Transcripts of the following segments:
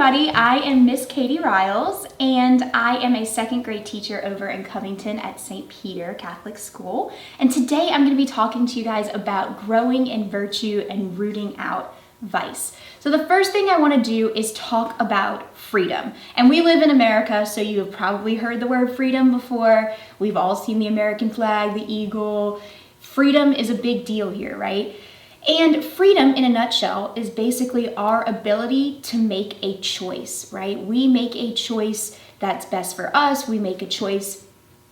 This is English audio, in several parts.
everybody. I am Miss Katie Ryals, and I am a second grade teacher over in Covington at St. Peter Catholic School. And today I'm going to be talking to you guys about growing in virtue and rooting out vice. So the first thing I want to do is talk about freedom. And we live in America, so you have probably heard the word freedom before. We've all seen the American flag, the eagle. Freedom is a big deal here, right? And freedom, in a nutshell, is basically our ability to make a choice, right? We make a choice that's best for us. We make a choice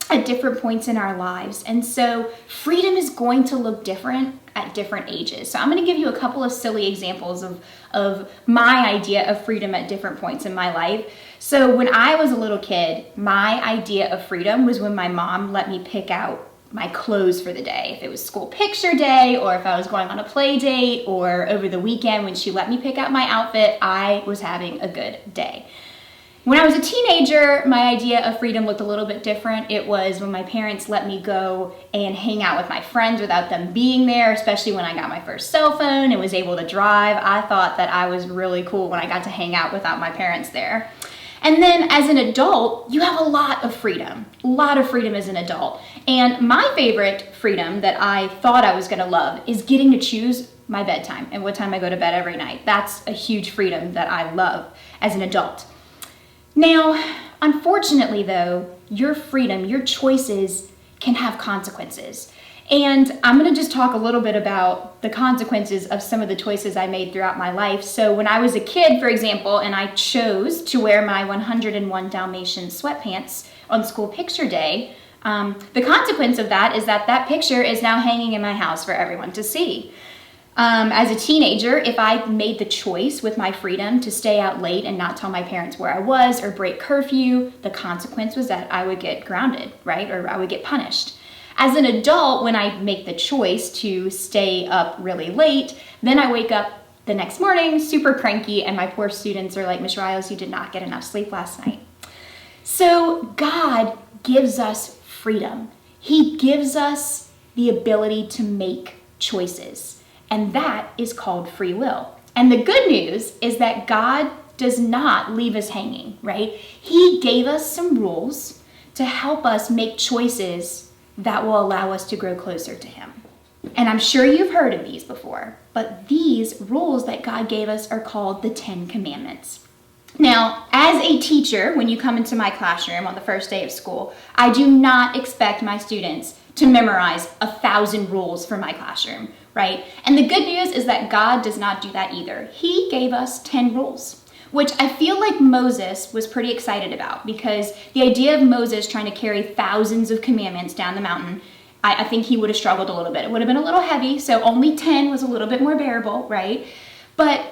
at different points in our lives. And so freedom is going to look different at different ages. So I'm going to give you a couple of silly examples of my idea of freedom at different points in my life. So when I was a little kid, my idea of freedom was when my mom let me pick out my clothes for the day. If it was school picture day, or if I was going on a play date, or over the weekend when she let me pick out my outfit, I was having a good day. When I was a teenager, my idea of freedom looked a little bit different. It was when my parents let me go and hang out with my friends without them being there, especially when I got my first cell phone and was able to drive. I thought that I was really cool when I got to hang out without my parents there. And then as an adult, you have a lot of freedom as an adult. And my favorite freedom that I thought I was gonna love is getting to choose my bedtime and what time I go to bed every night. That's a huge freedom that I love as an adult. Now, unfortunately though, your freedom, your choices can have consequences. And I'm going to just talk a little bit about the consequences of some of the choices I made throughout my life. So when I was a kid, for example, and I chose to wear my 101 Dalmatian sweatpants on school picture day, the consequence of that is that that picture is now hanging in my house for everyone to see. As a teenager, if I made the choice with my freedom to stay out late and not tell my parents where I was or break curfew, the consequence was that I would get grounded, right? Or I would get punished. As an adult, when I make the choice to stay up really late, then I wake up the next morning super cranky and my poor students are like, Ms. Ryals, you did not get enough sleep last night. So God gives us freedom. He gives us the ability to make choices, and that is called free will. And the good news is that God does not leave us hanging, right? He gave us some rules to help us make choices that will allow us to grow closer to Him. And I'm sure you've heard of these before, but these rules that God gave us are called the 10 Commandments. Now, as a teacher, when you come into my classroom on the first day of school, I do not expect my students to memorize 1,000 rules for my classroom, right? And the good news is that God does not do that either. He gave us 10 rules, which I feel like Moses was pretty excited about, because the idea of Moses trying to carry thousands of commandments down the mountain, I think he would have struggled a little bit. It would have been a little heavy, so only 10 was a little bit more bearable, right? But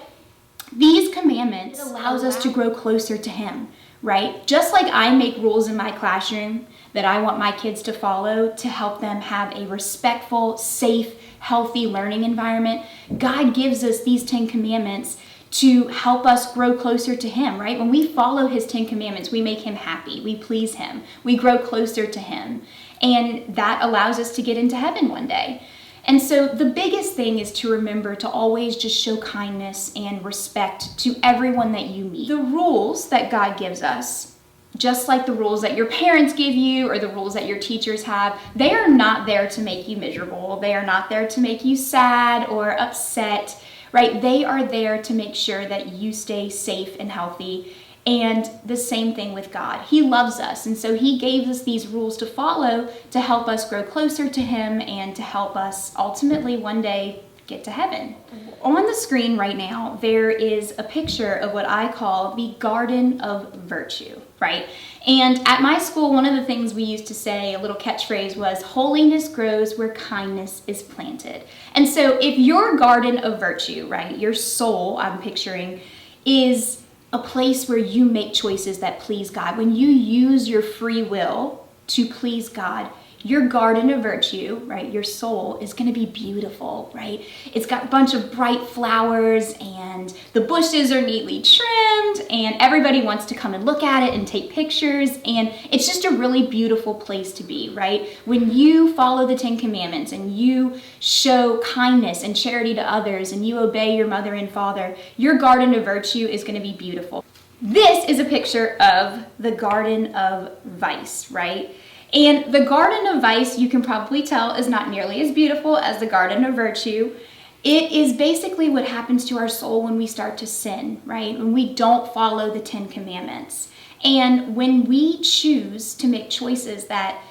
these commandments allows us to grow closer to Him, right? Just like I make rules in my classroom that I want my kids to follow to help them have a respectful, safe, healthy learning environment, God gives us these 10 commandments to help us grow closer to Him, right? When we follow His 10 Commandments, we make Him happy, we please Him, we grow closer to Him, and that allows us to get into heaven one day. And so the biggest thing is to remember to always just show kindness and respect to everyone that you meet. The rules that God gives us, just like the rules that your parents give you or the rules that your teachers have, they are not there to make you miserable. They are not there to make you sad or upset, right? They are there to make sure that you stay safe and healthy. And the same thing with God. He loves us, and so He gave us these rules to follow to help us grow closer to Him and to help us ultimately one day get to heaven. On the screen right now, there is a picture of what I call the Garden of Virtue, right? And at my school, one of the things we used to say, a little catchphrase, was holiness grows where kindness is planted. And so if your garden of virtue, right, your soul, I'm picturing, is a place where you make choices that please God, when you use your free will to please God, your garden of virtue, right, your soul is going to be beautiful, right? It's got a bunch of bright flowers and the bushes are neatly trimmed and everybody wants to come and look at it and take pictures, and it's just a really beautiful place to be, right? When you follow the 10 Commandments and you show kindness and charity to others and you obey your mother and father, your garden of virtue is going to be beautiful. This is a picture of the Garden of Vice, right? And the Garden of Vice, you can probably tell, is not nearly as beautiful as the Garden of Virtue. It is basically what happens to our soul when we start to sin, right? When we don't follow the 10 Commandments. And when we choose to make choices that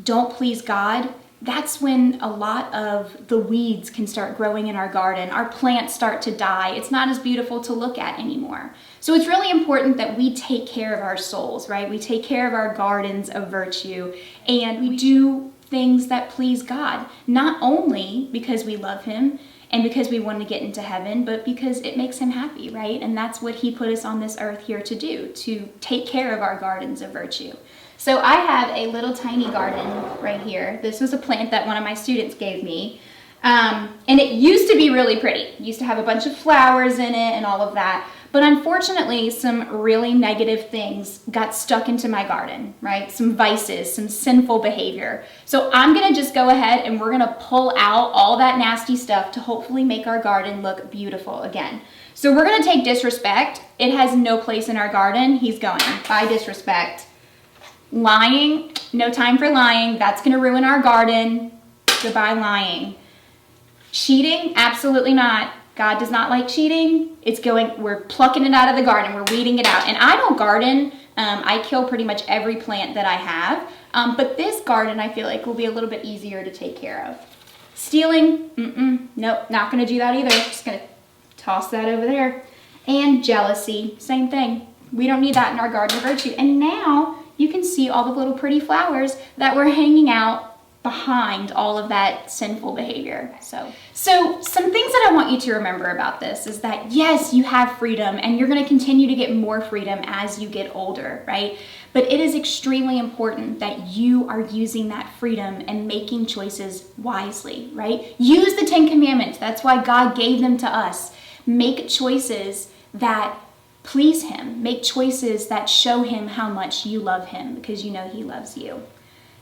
don't please God, that's when a lot of the weeds can start growing in our garden. Our plants start to die. It's not as beautiful to look at anymore. So it's really important that we take care of our souls, right? We take care of our gardens of virtue, and we do things that please God, not only because we love him and because we want to get into heaven, but because it makes him happy, right? And that's what he put us on this earth here to do, to take care of our gardens of virtue. So I have a little tiny garden right here. This was a plant that one of my students gave me. And it used to be really pretty. It used to have a bunch of flowers in it and all of that. But unfortunately, some really negative things got stuck into my garden, right? Some vices, some sinful behavior. So I'm gonna just go ahead and we're gonna pull out all that nasty stuff to hopefully make our garden look beautiful again. So we're gonna take disrespect. It has no place in our garden. He's going, by disrespect. Lying, no time for lying. That's gonna ruin our garden. Goodbye lying. Cheating, absolutely not. God does not like cheating. We're plucking it out of the garden. We're weeding it out. And I don't garden. I kill pretty much every plant that I have. But this garden, I feel like, will be a little bit easier to take care of. Stealing, nope, not gonna do that either. Just gonna toss that over there. And jealousy, same thing. We don't need that in our garden of virtue. And now you can see all the little pretty flowers that were hanging out behind all of that sinful behavior. So some things that I want you to remember about this is that yes, you have freedom and you're going to continue to get more freedom as you get older, right? But it is extremely important that you are using that freedom and making choices wisely, right? Use the 10 Commandments. That's why God gave them to us. Make choices that please him. Make choices that show him how much you love him, because you know he loves you.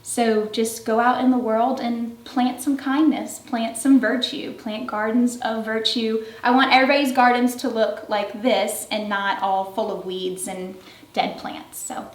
So just go out in the world and plant some kindness, plant some virtue, plant gardens of virtue. I want everybody's gardens to look like this and not all full of weeds and dead plants. So.